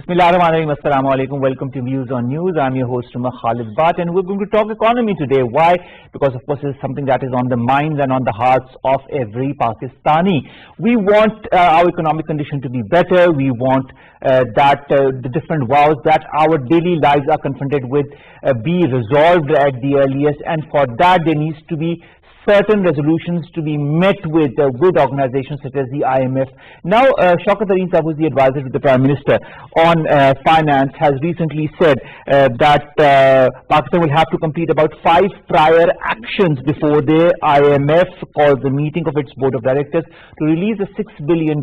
Bismillahirrahmanirrahim. Assalamu alaikum. Welcome to Views on News. I'm your host, Umar Khalid Bhatt, and we're going to talk economy today. Why? Because, of course, it's something that is on the minds and on the hearts of every Pakistani. We want our economic condition to be better. We want that the different woes that our daily lives are confronted with be resolved at the earliest, and for that there needs to be certain resolutions to be met with organizations such as the IMF. Now, Shaukat Tareen Sahab, who is the advisor to the Prime Minister on finance, has recently said that Pakistan will have to complete about 5 prior actions before the IMF calls the meeting of its board of directors to release the $6 billion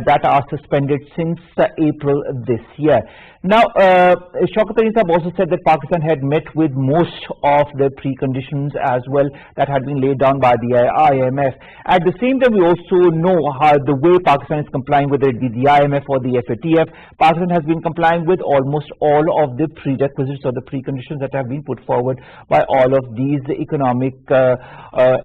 that are suspended since April this year. Now, Shaukat Tareen Sahab also said that Pakistan had met with most of the preconditions as well that had been laid down by the IMF. At the same time, we also know how the way Pakistan is complying with the IMF or the FATF. Pakistan has been complying with almost all of the prerequisites or the preconditions that have been put forward by all of these economic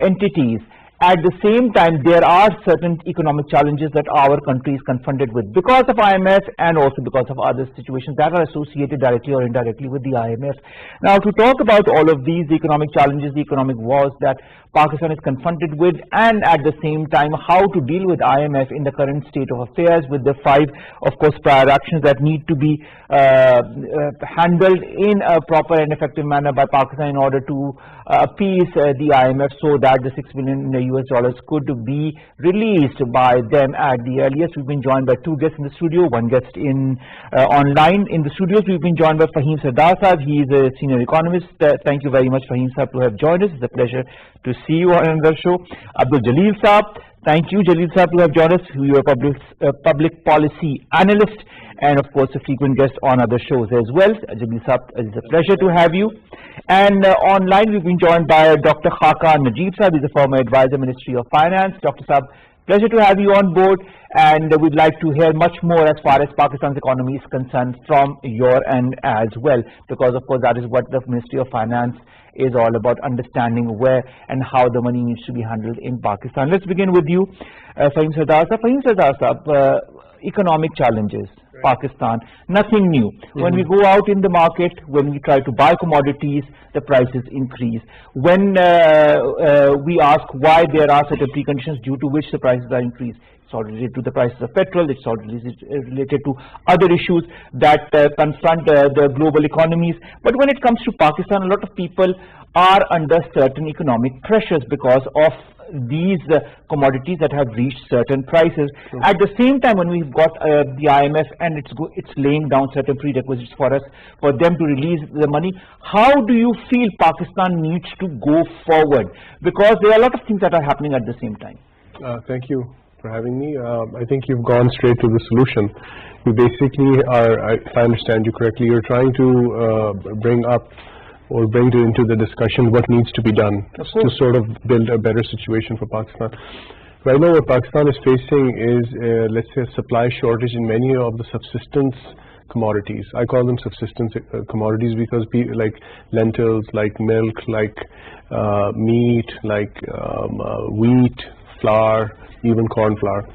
entities. At the same time, there are certain economic challenges that our country is confronted with because of IMF and also because of other situations that are associated directly or indirectly with the IMF. Now, to talk about all of these economic challenges, the economic wars that Pakistan is confronted with, and at the same time how to deal with IMF in the current state of affairs with the 5, of course, prior actions that need to be handled in a proper and effective manner by Pakistan in order to appease the IMF so that the $6 billion US dollars could be released by them at the earliest. We've been joined by 2 guests in the studio, 1 guest in online. In the studios, we've been joined by Fahim Sardar Sahab. He is a senior economist. Thank you very much, Fahim Sahab, to have joined us. It's a pleasure to see you on another show. Abdul Jaleel Sahab, thank you, Jaleel Sahab, to have joined us. You are a public policy analyst and, of course, a frequent guest on other shows as well. Jaleel Sahab, it's a pleasure to have you. And online, we've been joined by Dr. Khaqan Najib Sahab. He's a former advisor, Ministry of Finance. Dr. Sahab, pleasure to have you on board, and we'd like to hear much more as far as Pakistan's economy is concerned from your end as well, because, of course, that is what the Ministry of Finance is all about, understanding where and how the money needs to be handled in Pakistan. Let's begin with you, Fahim Sardar Sahab. Fahim Sardar Sahab, economic challenges, Pakistan, nothing new. When we go out in the market, when we try to buy commodities, the prices increase. When we ask why there are certain preconditions due to which the prices are increased, it's all related to the prices of petrol, it's all related to other issues that confront the global economies. But when it comes to Pakistan, a lot of people are under certain economic pressures because of these commodities that have reached certain prices. At the same time, when we've got the IMF and it's laying down certain prerequisites for us, for them to release the money, how do you feel Pakistan needs to go forward? Because there are a lot of things that are happening at the same time. Thank you for having me. I think you've gone straight to the solution. You basically are, if I understand you correctly, you're trying to bring up or bring into the discussion what needs to be done to sort of build a better situation for Pakistan. Right now what Pakistan is facing is, let's say, a supply shortage in many of the subsistence commodities. I call them subsistence commodities because like lentils, like milk, like meat, like wheat, flour, even corn flour.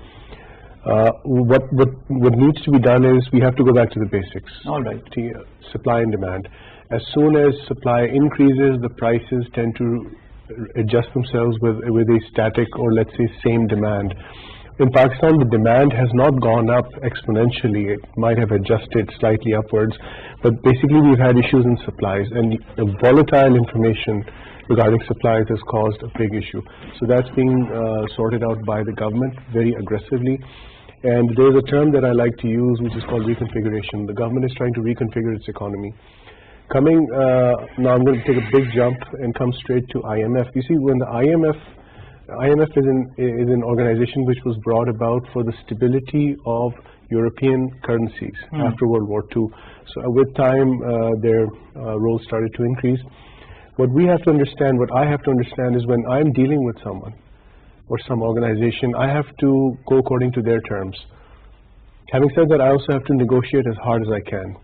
What needs to be done is we have to go back to the basics. All right. Supply and demand. As soon as supply increases, the prices tend to adjust themselves with a static or, let's say, same demand. In Pakistan, the demand has not gone up exponentially. It might have adjusted slightly upwards, but basically we've had issues in supplies, and the volatile information regarding supplies has caused a big issue. So that's being sorted out by the government very aggressively. And there's a term that I like to use which is called reconfiguration. The government is trying to reconfigure its economy. Now I'm going to take a big jump and come straight to IMF. You see, when the IMF is an organization which was brought about for the stability of European currencies after World War II. So with time, their role started to increase. What we have to understand, what I have to understand is when I'm dealing with someone or some organization, I have to go according to their terms. Having said that, I also have to negotiate as hard as I can.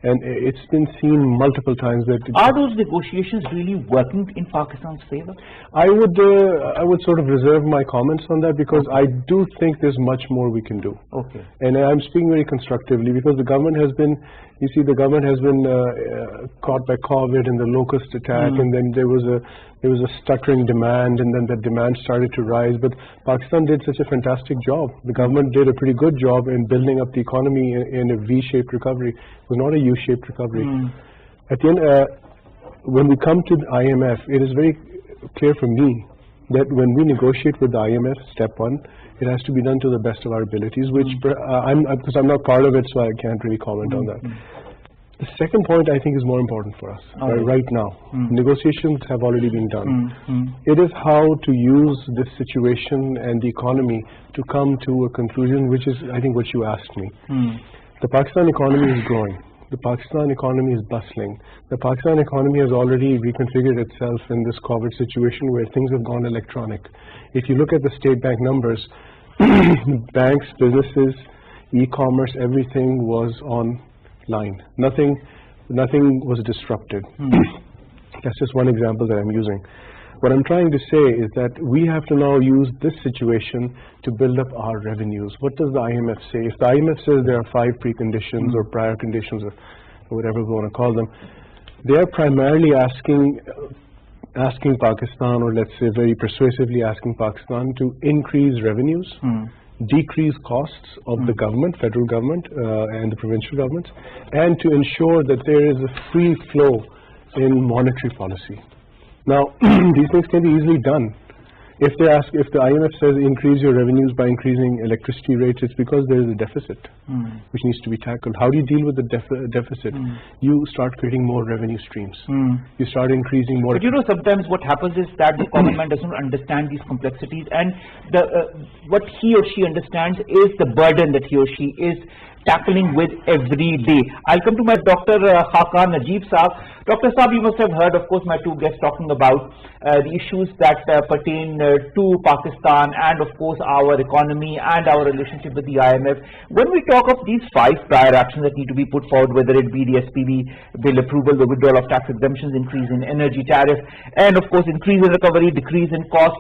And it's been seen multiple times that Are those negotiations really working in Pakistan's favor? I would sort of reserve my comments on that, because I do think there's much more we can do. Okay. And I'm speaking very constructively, because the government has been, you see, the government has been caught by COVID and the locust attack, and then there was a stuttering demand, and then the demand started to rise. But Pakistan did such a fantastic job. The government did a pretty good job in building up the economy in a V-shaped recovery. It was not a U-shaped recovery. At the end, when we come to the IMF, it is very clear for me that when we negotiate with the IMF, step one, it has to be done to the best of our abilities, which because I'm not part of it, so I can't really comment on that. The second point I think is more important for us right now. Negotiations have already been done. It is how to use this situation and the economy to come to a conclusion, which is, I think, what you asked me. The Pakistan economy is growing. The Pakistan economy is bustling. The Pakistan economy has already reconfigured itself in this COVID situation where things have gone electronic. If you look at the state bank numbers, banks, businesses, e-commerce, everything was online. Nothing was disrupted. That's just one example that I'm using. What I'm trying to say is that we have to now use this situation to build up our revenues. What does the IMF say? If the IMF says there are 5 preconditions or prior conditions or whatever we want to call them, they are primarily asking Pakistan, or let's say very persuasively asking Pakistan, to increase revenues, decrease costs of the government, federal government and the provincial governments, and to ensure that there is a free flow in monetary policy. Now, these things can be easily done. If the IMF says increase your revenues by increasing electricity rates, it's because there is a deficit which needs to be tackled. How do you deal with the deficit? You start creating more revenue streams. You start increasing more. But you know, sometimes what happens is that the common man doesn't understand these complexities, and what he or she understands is the burden that he or she is tackling with every day. I'll come to my Dr. Khaqan Najib Saab. Dr. Saab, you must have heard, of course, my two guests talking about the issues that pertain to Pakistan and, of course, our economy and our relationship with the IMF. When we talk of these 5 prior actions that need to be put forward, whether it be the SPV bill approval, the withdrawal of tax exemptions, increase in energy tariff, and, of course, increase in recovery, decrease in cost,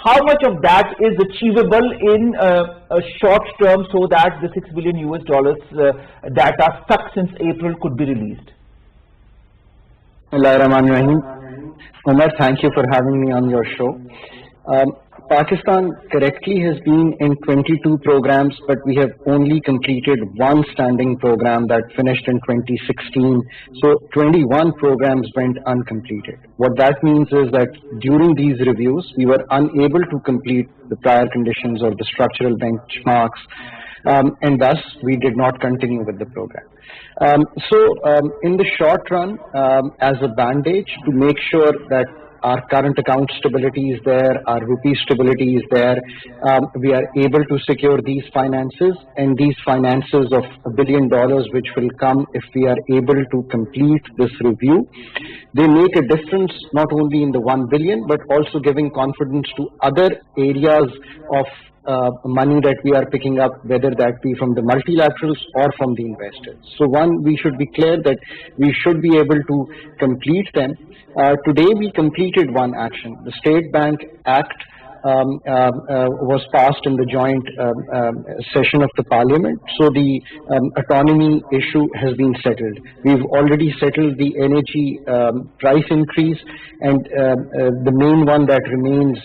how much of that is achievable in a short term so that the $6 billion that are stuck since April could be released? Bismillahirrahmanirrahim. Umar, thank you for having me on your show. Pakistan correctly has been in 22 programs, but we have only completed one standing program that finished in 2016. So 21 programs went uncompleted. What that means is that during these reviews, we were unable to complete the prior conditions or the structural benchmarks, and thus we did not continue with the program. In the short run, as a bandage to make sure that our current account stability is there, our rupee stability is there, we are able to secure these finances, and these finances of $1 billion which will come if we are able to complete this review, they make a difference not only in the 1 billion but also giving confidence to other areas of money that we are picking up, whether that be from the multilaterals or from the investors. So one, we should be clear that we should be able to complete them. Today we completed one action. The State Bank Act was passed in the joint session of the parliament. So the autonomy issue has been settled. We've already settled the energy price increase, and the main one that remains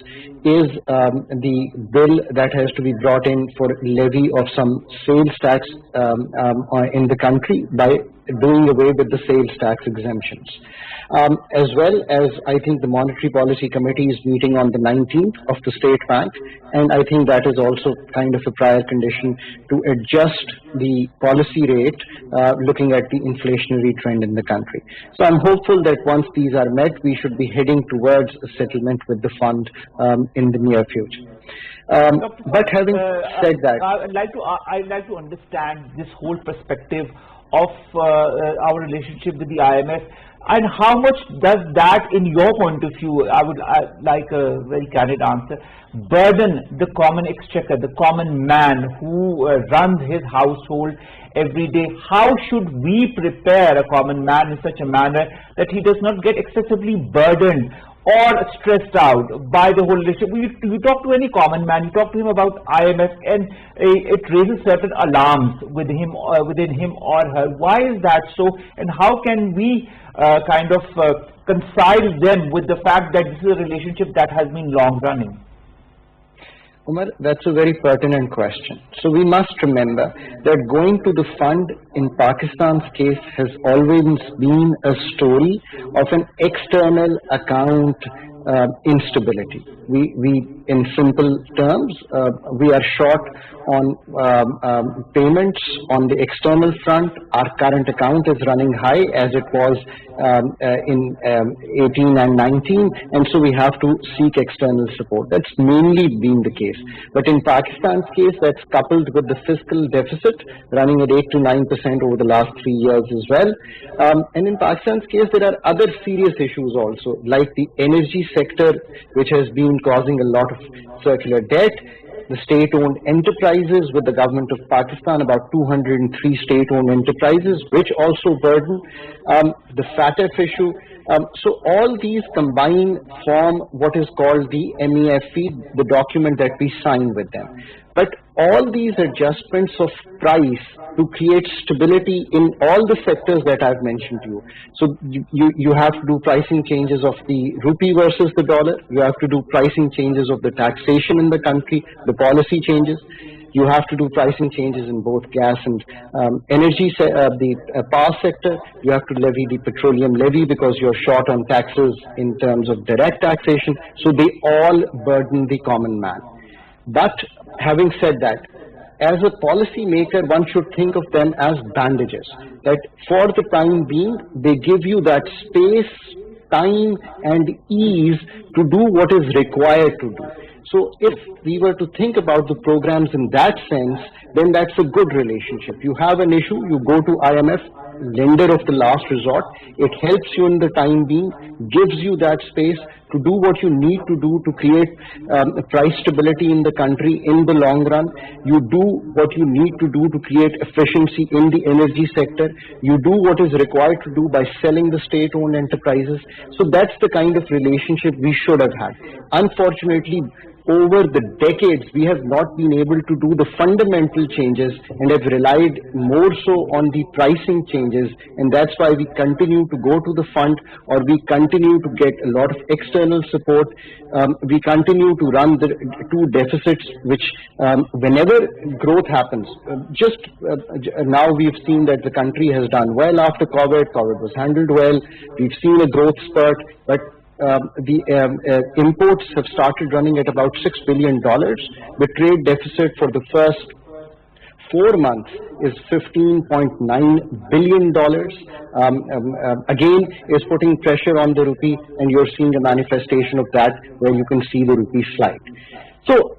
is the bill that has to be brought in for levy of some sales tax in the country by doing away with the sales tax exemptions. As well as, I think the Monetary Policy Committee is meeting on the 19th of the State Bank, and I think that is also kind of a prior condition to adjust the policy rate looking at the inflationary trend in the country. So I'm hopeful that once these are met, we should be heading towards a settlement with the fund in the near future. But having said that, I'd like to understand this whole perspective of our relationship with the IMF. And how much does that, in your point of view, I would like a very candid answer, burden the common exchequer, the common man who runs his household every day? How should we prepare a common man in such a manner that he does not get excessively burdened or stressed out by the whole relationship? You talk to any common man, you talk to him about IMF, and it raises certain alarms within him or her. Why is that so, and how can we reconcile them with the fact that this is a relationship that has been long running? Umar, that's a very pertinent question. So we must remember that going to the fund in Pakistan's case has always been a story of an external account instability. We in simple terms, we are short on payments on the external front. Our current account is running high as it was in 18 and 19, and so we have to seek external support. That's mainly been the case. But in Pakistan's case, that's coupled with the fiscal deficit running at 8 to 9% over the last 3 years as well. And in Pakistan's case, there are other serious issues also, like the energy sector, which has been causing a lot of circular debt. The state-owned enterprises with the government of Pakistan, about 203 state-owned enterprises, which also burden the FATF issue. So all these combine form what is called the MEFE, the document that we sign with them. But all these adjustments of price to create stability in all the sectors that I've mentioned to you. So you have to do pricing changes of the rupee versus the dollar. You have to do pricing changes of the taxation in the country, the policy changes. You have to do pricing changes in both gas and energy, the power sector. You have to levy the petroleum levy because you're short on taxes in terms of direct taxation. So they all burden the common man. But having said that, as a policy maker, one should think of them as bandages, that for the time being, they give you that space, time and ease to do what is required to do. So if we were to think about the programs in that sense, then that's a good relationship. You have an issue, you go to IMF, lender of the last resort. It helps you in the time being, gives you that space to do what you need to do to create price stability in the country in the long run. You do what you need to do to create efficiency in the energy sector. You do what is required to do by selling the state-owned enterprises. So that's the kind of relationship we should have had. Unfortunately, over the decades, we have not been able to do the fundamental changes and have relied more so on the pricing changes, and that's why we continue to go to the fund, or we continue to get a lot of external support. We continue to run the two deficits, which whenever growth happens, now we've seen that the country has done well after COVID. COVID was handled well. We've seen a growth spurt, but the imports have started running at about $6 billion. The trade deficit for the first 4 months is $15.9 billion. Again, is putting pressure on the rupee, and you're seeing a manifestation of that where you can see the rupee slide. So,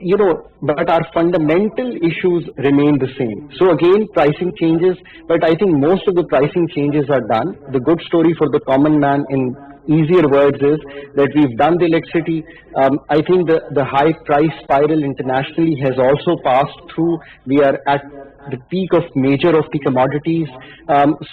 but our fundamental issues remain the same. So again, pricing changes, but I think most of the pricing changes are done. The good story for the common man, in easier words, is that we've done the electricity. I think the high price spiral internationally has also passed through. We are at the peak of major of the commodities.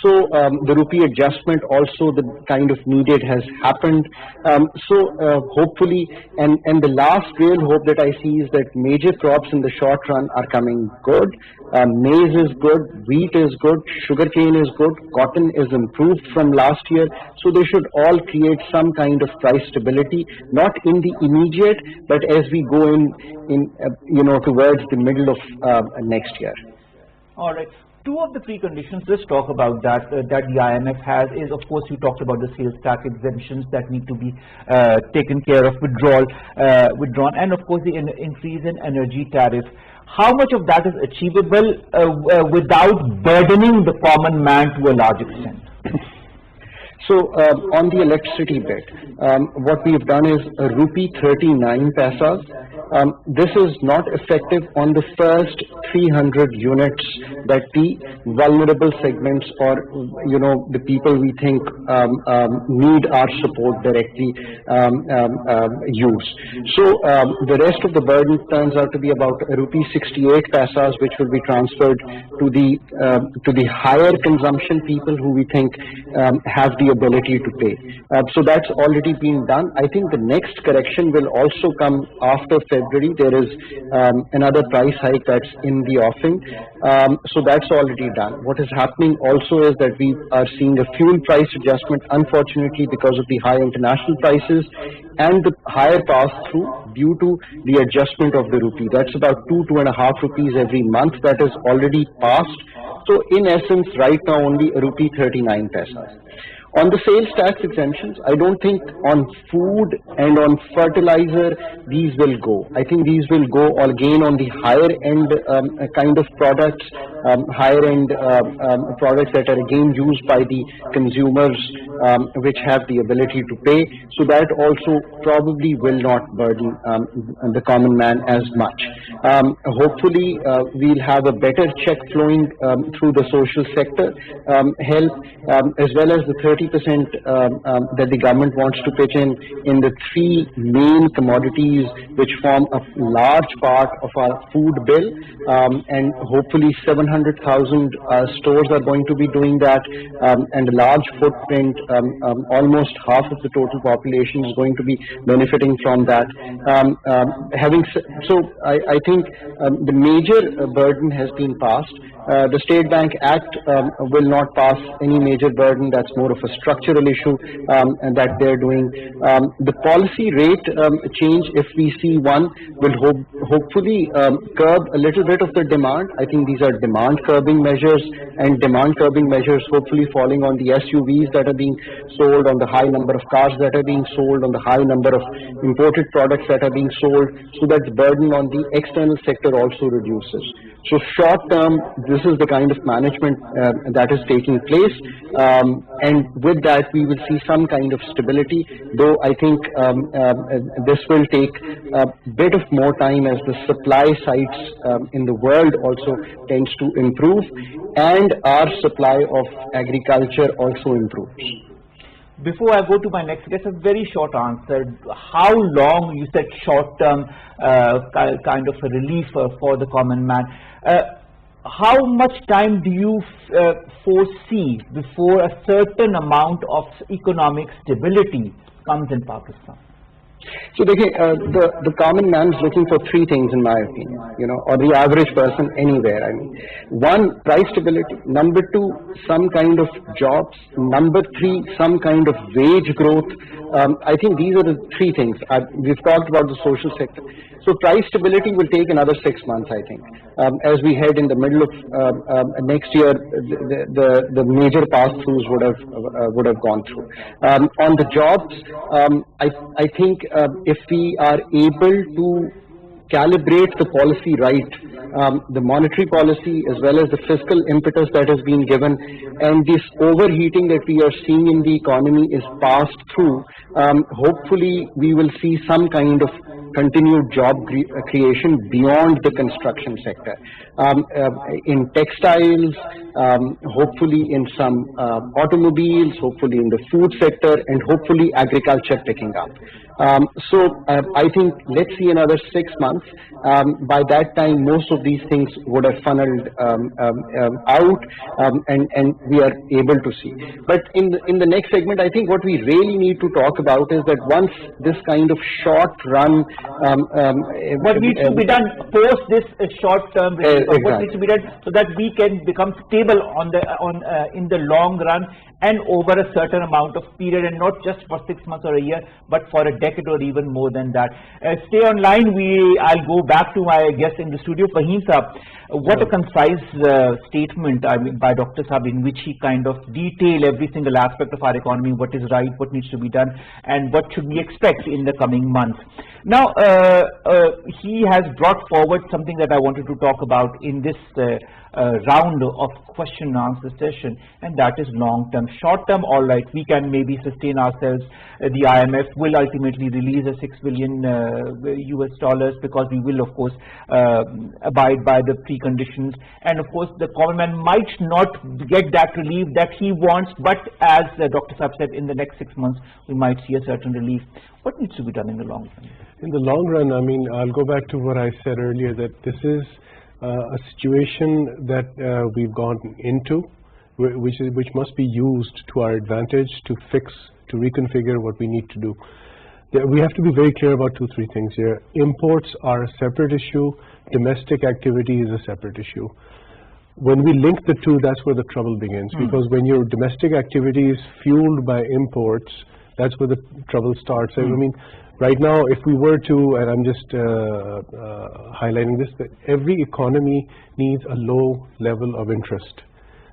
So the rupee adjustment also, the kind of needed, has happened. Hopefully, and the last real hope that I see is that major crops in the short run are coming good. Maize is good, wheat is good, sugarcane is good, cotton is improved from last year. So they should all create some kind of price stability, not in the immediate, but as we go in towards the middle of next year. All right. Two of the preconditions, let's talk about that the IMF has is, of course, you talked about the sales tax exemptions that need to be taken care of, withdrawn, and of course the increase in energy tariff. How much of that is achievable without burdening the common man to a large extent? So on the electricity bit, what we've done is rupee 39 paisas this is not effective on the first 300 units that the vulnerable segments or, the people we think need our support directly use. So the rest of the burden turns out to be about rupee 68 paisas, which will be transferred to the higher consumption people who we think have the ability to pay. So that's already been done. I think the next correction will also come after February. There is another price hike that's in the offing. So that's already done. What is happening also is that we are seeing a fuel price adjustment, unfortunately, because of the high international prices and the higher pass-through due to the adjustment of the rupee. That's about 2.5 rupees every month that is already passed. So in essence, right now only rupee 39 paisas. On the sales tax exemptions, I don't think on food and on fertilizer these will go. I think these will go again on the higher end kind of products, higher end products that are again used by the consumers which have the ability to pay. So that also probably will not burden the common man as much. Hopefully we'll have a better check flowing through the social sector help as well as the 30% that the government wants to pitch in the three main commodities which form a large part of our food bill, and hopefully 700,000 stores are going to be doing that, and a large footprint, almost half of the total population is going to be benefiting from that. I think the major burden has been passed. The State Bank Act will not pass any major burden. That's more of a structural issue that they're doing. The policy rate change, if we see one, will hopefully curb a little bit of the demand. I think these are demand curbing measures, and demand curbing measures hopefully falling on the SUVs that are being sold, on the high number of cars that are being sold, on the high number of imported products that are being sold, so that the burden on the external sector also reduces. So short term, this is the kind of management that is taking place, and with that we will see some kind of stability, though I think this will take a bit of more time as the supply sides in the world also tends to improve and our supply of agriculture also improves. Before I go to my next guest, a very short answer. How long, you said short-term kind of a relief for the common man. How much time do you foresee before a certain amount of economic stability comes in Pakistan? So the common man is looking for three things, in my opinion, or the average person anywhere. I mean, one, price stability. Number two, some kind of jobs. Number three, some kind of wage growth. I think these are the three things. We've talked about the social sector. So price stability will take another 6 months, I think. As we head in the middle of next year, the major pass-throughs would have gone through. On the jobs, I think if we are able to calibrate the policy right, the monetary policy as well as the fiscal impetus that has been given, and this overheating that we are seeing in the economy is passed through, hopefully we will see some kind of continued job creation beyond the construction sector, in textiles, hopefully in some automobiles, hopefully in the food sector, and hopefully agriculture picking up. So I think let's see another 6 months. By that time, most of these things would have funneled out, and we are able to see. But in the next segment, I think what we really need to talk about is that once this kind of short run, what needs to be done post this short term, exactly. What needs to be done so that we can become stable in the long run and over a certain amount of period, and not just for 6 months or a year, but for a decade or even more than that. Stay online. I'll go back to my guest in the studio, Fahim Saab. What a concise statement by Dr. Saab, in which he kind of detail every single aspect of our economy, what is right, what needs to be done, and what should we expect in the coming months. Now, he has brought forward something that I wanted to talk about in this round of question and answer session, and that is long term. Short term, all right, we can maybe sustain ourselves. The IMF will ultimately release a $6 billion US dollars, because we will, of course, abide by the preconditions, and of course the common man might not get that relief that he wants, but as Dr. Saab said, in the next 6 months we might see a certain relief. What needs to be done in the long run? In the long run, I mean, I'll go back to what I said earlier, that this is a situation that we've gone into, which must be used to our advantage to fix, to reconfigure what we need to do. We have to be very clear about 2-3 things here. Imports are a separate issue. Domestic activity is a separate issue. When we link the two, that's where the trouble begins. Because when your domestic activity is fueled by imports, that's where the trouble starts. I mean, right now, if we were to, and I'm just highlighting this, that every economy needs a low level of interest.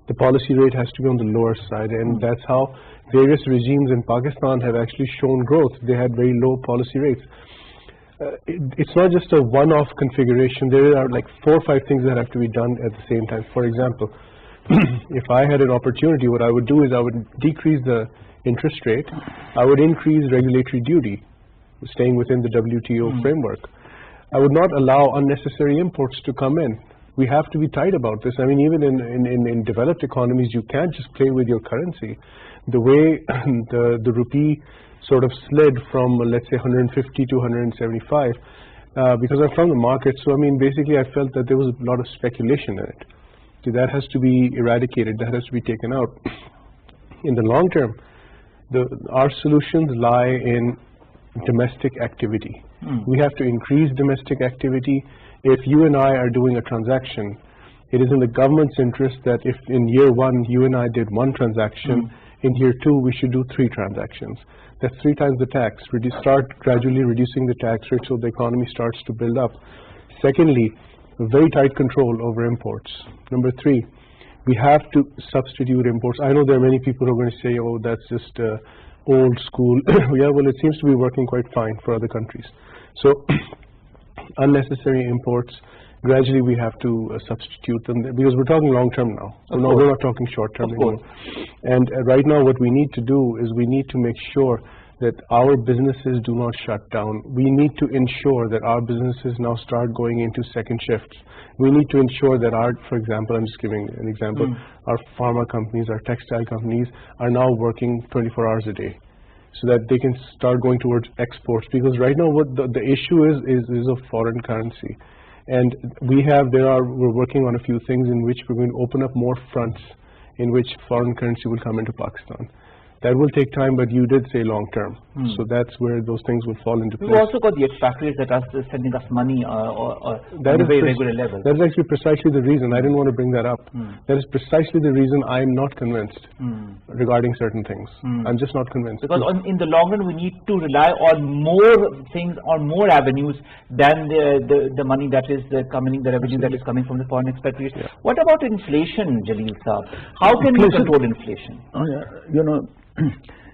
The policy rate has to be on the lower side, and that's how various regimes in Pakistan have actually shown growth. They had very low policy rates. It's not just a one-off configuration. There are like 4 or 5 things that have to be done at the same time. For example, if I had an opportunity, what I would do is I would decrease the interest rate. I would increase regulatory duty, staying within the WTO framework. I would not allow unnecessary imports to come in. We have to be tight about this. I mean, even in developed economies, you can't just play with your currency. The way the rupee sort of slid from, let's say, 150 to 175, because I'm from the market, so I mean, basically I felt that there was a lot of speculation in it. So that has to be eradicated, that has to be taken out. In the long term, our solutions lie in domestic activity. We have to increase domestic activity. If you and I are doing a transaction, it is in the government's interest that if in year 1 you and I did 1 transaction, in year 2 we should do 3 transactions. That's 3 times the tax. Start gradually reducing the tax rate so the economy starts to build up. Secondly, very tight control over imports. Number 3, we have to substitute imports. I know there are many people who are going to say, oh, that's just old school. Yeah, well, it seems to be working quite fine for other countries. So unnecessary imports, gradually we have to substitute them, because we're talking long term now. No, we're not talking short term anymore. And right now what we need to do is we need to make sure that our businesses do not shut down. We need to ensure that our businesses now start going into second shifts. We need to ensure that for example, I'm just giving an example, our pharma companies, our textile companies are now working 24 hours a day, so that they can start going towards exports. Because right now what the issue is of foreign currency. And we're working on a few things in which we're going to open up more fronts in which foreign currency will come into Pakistan. That will take time, but you did say long term. So that's where those things will fall into place. We've also got the expatriates that are sending us money on a very regular level. That is actually precisely the reason. I didn't want to bring that up. That is precisely the reason I'm not convinced regarding certain things. I'm just not convinced. Because in the long run, we need to rely on more things, on more avenues than the money that is coming, the revenue that is coming from the foreign expatriates. What about inflation, Jaleel Saab? How can we control inflation? You know,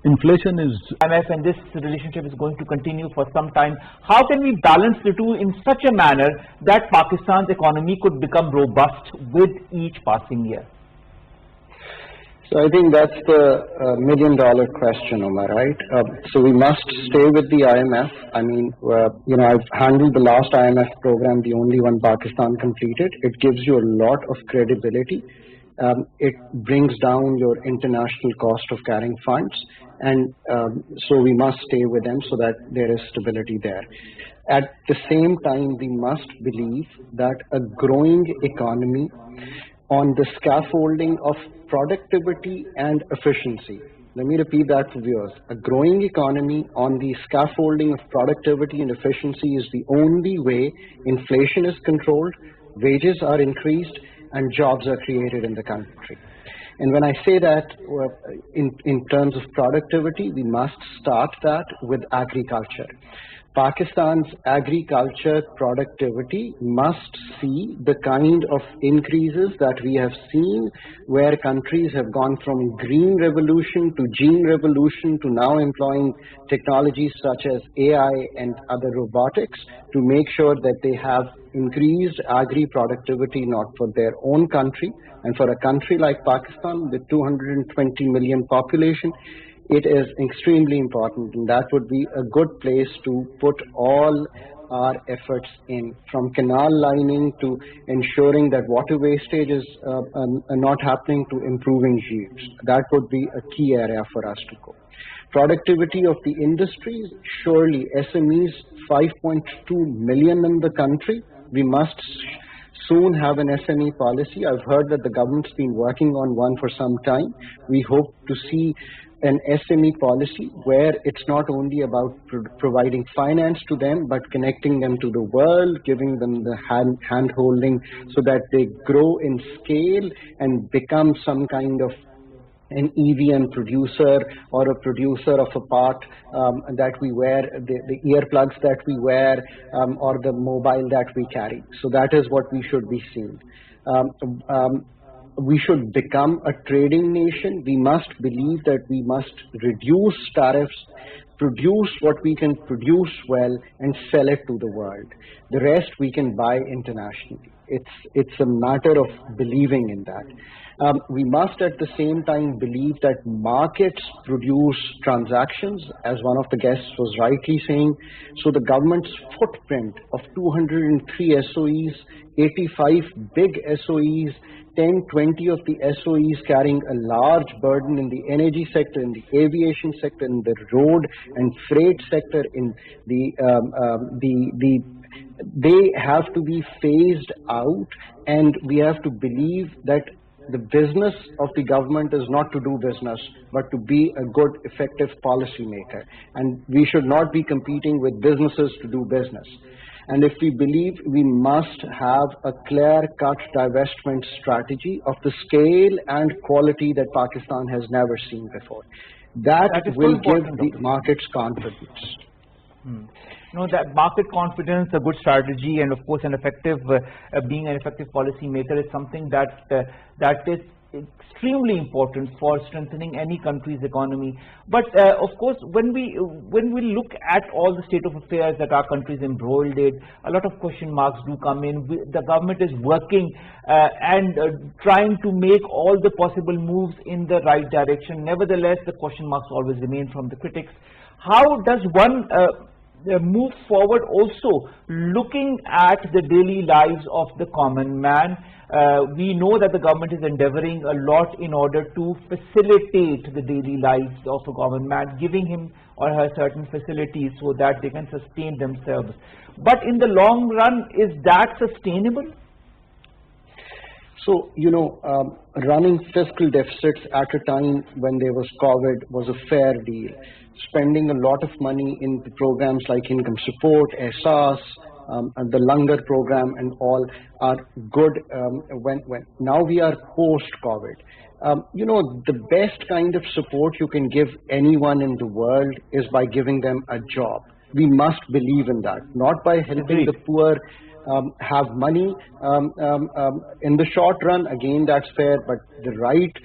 inflation is... IMF, and this relationship is going to continue for some time. How can we balance the two in such a manner that Pakistan's economy could become robust with each passing year? So I think that's the million-dollar question, Umar, right? So we must stay with the IMF. I mean, you know, I've handled the last IMF program, the only one Pakistan completed. It gives you a lot of credibility. It brings down your international cost of carrying funds, and so we must stay with them so that there is stability there. At the same time, we must believe that a growing economy on the scaffolding of productivity and efficiency. Let me repeat that for viewers. A growing economy on the scaffolding of productivity and efficiency is the only way inflation is controlled, wages are increased, and jobs are created in the country. And when I say that in terms of productivity, we must start that with agriculture. Pakistan's agriculture productivity must see the kind of increases that we have seen where countries have gone from green revolution to gene revolution to now employing technologies such as AI and other robotics to make sure that they have increased agri productivity not for their own country and for a country like Pakistan with 220 million population. It is extremely important, and that would be a good place to put all our efforts in, from canal lining to ensuring that water wastage is not happening to improving yields. That would be a key area for us to go. Productivity of the industries, surely SMEs, 5.2 million in the country. We must soon have an SME policy. I've heard that the government's been working on one for some time. We hope to see an SME policy where it's not only about providing finance to them, but connecting them to the world, giving them the hand-holding so that they grow in scale and become some kind of an EVM producer or a producer of a part that we wear, the earplugs that we wear, or the mobile that we carry. So that is what we should be seeing. We should become a trading nation. We must believe that we must reduce tariffs, produce what we can produce well, and sell it to the world. The rest we can buy internationally. It's a matter of believing in that. We must at the same time believe that markets produce transactions, as one of the guests was rightly saying. So the government's footprint of 203 SOEs, 85 big SOEs, 10, 20 of the SOEs carrying a large burden in the energy sector, in the aviation sector, in the road and freight sector, in they have to be phased out, and we have to believe that the business of the government is not to do business, but to be a good, effective policy maker. And we should not be competing with businesses to do business. And if we believe, we must have a clear-cut divestment strategy of the scale and quality that Pakistan has never seen before. That will give the markets confidence. You know, that market confidence, a good strategy, and of course an effective, being an effective policy maker is something that is extremely important for strengthening any country's economy. But of course, when we look at all the state of affairs that our country is embroiled in, a lot of question marks do come in. The government is working and trying to make all the possible moves in the right direction. Nevertheless, the question marks always remain from the critics. How does one move forward also looking at the daily lives of the common man? We know that the government is endeavoring a lot in order to facilitate the daily lives of a common man, giving him or her certain facilities so that they can sustain themselves. But in the long run, is that sustainable? So, you know, running fiscal deficits at a time when there was COVID was a fair deal. Spending a lot of money in the programs like income support, EHSAS, and the Langar program and all are good when now we are post-COVID. You know, the best kind of support you can give anyone in the world is by giving them a job. We must believe in that, not by helping the poor have money in the short run. Again, that's fair, but the right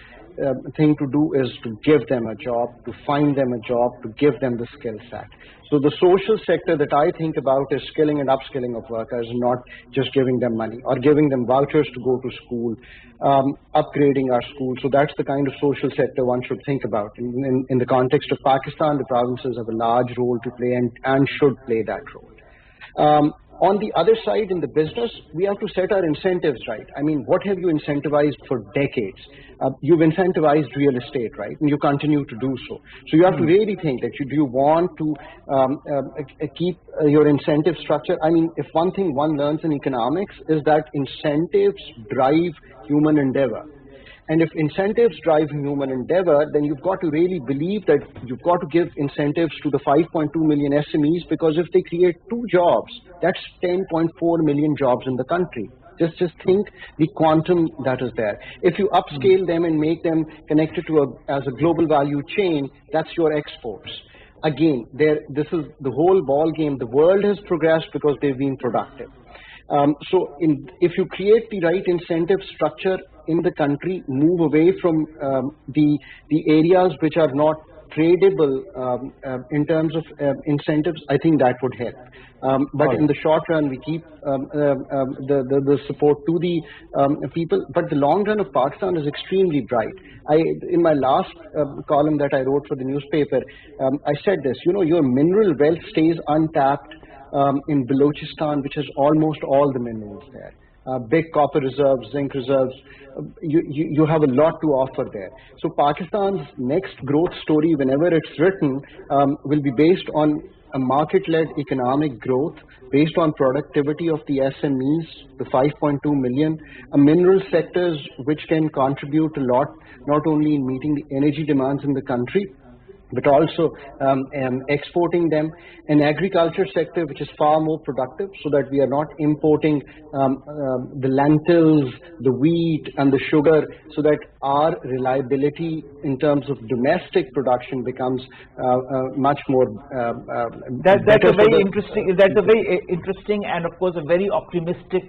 thing to do is to give them a job, to find them a job, to give them the skill set. So the social sector that I think about is skilling and upskilling of workers, not just giving them money or giving them vouchers to go to school, upgrading our schools. So that's the kind of social sector one should think about. In the context of Pakistan, the provinces have a large role to play and should play that role. On the other side, in the business, we have to set our incentives right. I mean, what have you incentivized for decades? You've incentivized real estate, right? And you continue to do so. So you have to really think that do you want to keep your incentive structure? I mean, if one thing one learns in economics is that incentives drive human endeavor. And if incentives drive human endeavor, then you've got to really believe that you've got to give incentives to the 5.2 million SMEs, because if they create 2 jobs, that's 10.4 million jobs in the country. Just think the quantum that is there. If you upscale them and make them connected to as a global value chain, that's your exports. again, this is the whole ball game. The world has progressed because they've been productive. If you create the right incentive structure in the country, move away from the areas which are not tradable in terms of incentives, I think that would help. But in the short run, we keep the support to the people. But the long run of Pakistan is extremely bright. In my last column that I wrote for the newspaper, I said this. Your mineral wealth stays untapped in Balochistan, which has almost all the minerals there. Big copper reserves, zinc reserves. You have a lot to offer there. So Pakistan's next growth story, whenever it's written, will be based on a market-led economic growth, based on productivity of the SMEs, the 5.2 million, mineral sectors which can contribute a lot, not only in meeting the energy demands in the country, but also exporting them, an agriculture sector which is far more productive, so that we are not importing the lentils, the wheat and the sugar, so that our reliability in terms of domestic production becomes much more That's better a for very the- interesting. That's a very interesting and, of course, a very optimistic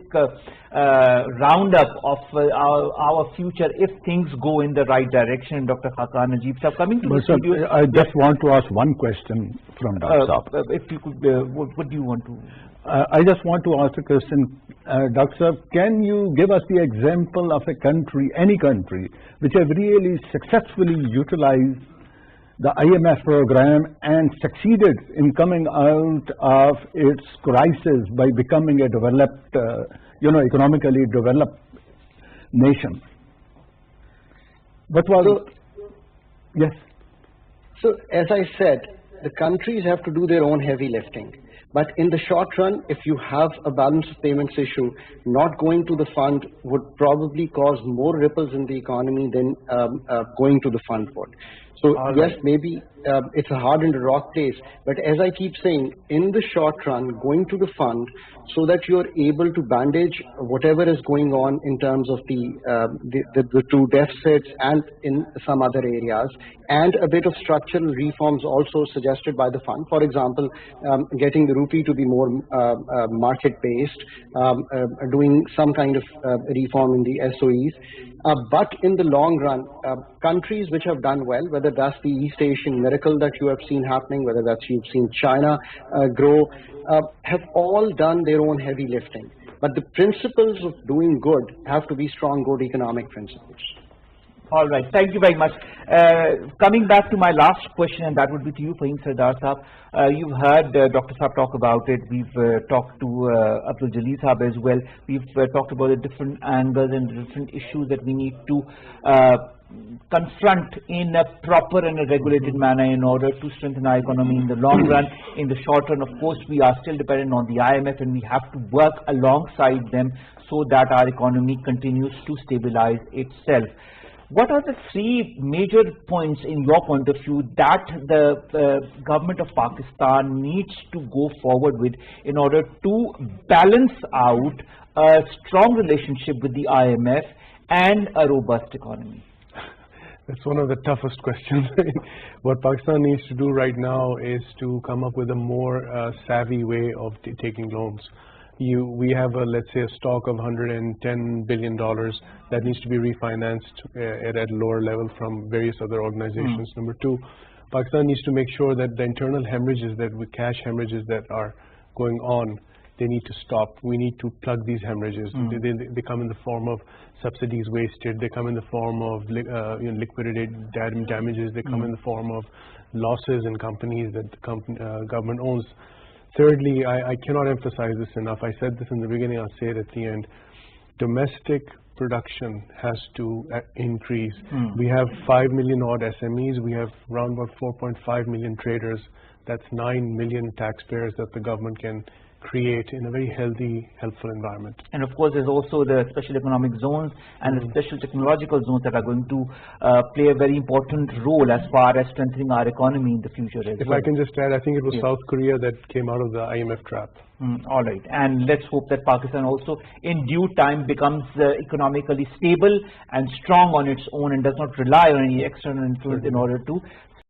roundup of our future if things go in the right direction. Dr. Khaqan Najib Sahab, coming to the But, sir, studio. I just want to ask one question from Dr. Saab. If you could, what do you want to? I just want to ask a question, Dr. Saab, can you give us the example of a country, any country, which have really successfully utilized the IMF program and succeeded in coming out of its crisis by becoming a developed, economically developed nation? What was it? Yes. So, as I said, the countries have to do their own heavy lifting. But in the short run, if you have a balance of payments issue, not going to the fund would probably cause more ripples in the economy than going to the fund would. So yes, maybe it's a hard and a rock place, but as I keep saying, in the short run, going to the fund so that you're able to bandage whatever is going on in terms of the two deficits and in some other areas, and a bit of structural reforms also suggested by the fund. For example, getting the rupee to be more market-based, doing some kind of reform in the SOEs. But in the long run, countries which have done well, whether that's the East Asian miracle that you have seen happening, whether that's you've seen China grow, have all done their own heavy lifting. But the principles of doing good have to be strong, good economic principles. All right, thank you very much. Coming back to my last question, and that would be to you, Fahim Sardar Saab. You've heard Dr. Saab talk about it. We've talked to Abdul Jalil Saab as well. We've talked about the different angles and the different issues that we need to confront in a proper and a regulated manner in order to strengthen our economy in the long run. In the short run, of course, we are still dependent on the IMF, and we have to work alongside them so that our economy continues to stabilize itself. What are the three major points in your point of view that the government of Pakistan needs to go forward with in order to balance out a strong relationship with the IMF and a robust economy? That's one of the toughest questions. What Pakistan needs to do right now is to come up with a more savvy way of taking loans. We have let's say a stock of $110 billion that needs to be refinanced at a lower level from various other organizations. Number two, Pakistan needs to make sure that the internal hemorrhages, cash hemorrhages that are going on, they need to stop. We need to plug these hemorrhages. They come in the form of subsidies wasted. They come in the form of liquidated damages. They come in the form of losses in companies that the government owns. Thirdly, I cannot emphasize this enough. I said this in the beginning, I'll say it at the end. Domestic production has to increase. We have 5 million odd SMEs. We have around about 4.5 million traders. That's 9 million taxpayers that the government can create in a very healthy, helpful environment. And of course, there's also the special economic zones and the special technological zones that are going to play a very important role as far as strengthening our economy in the future as If well. I can just add, I think it was South Korea that came out of the IMF trap. All right, and let's hope that Pakistan also in due time becomes economically stable and strong on its own and does not rely on any external influence in order to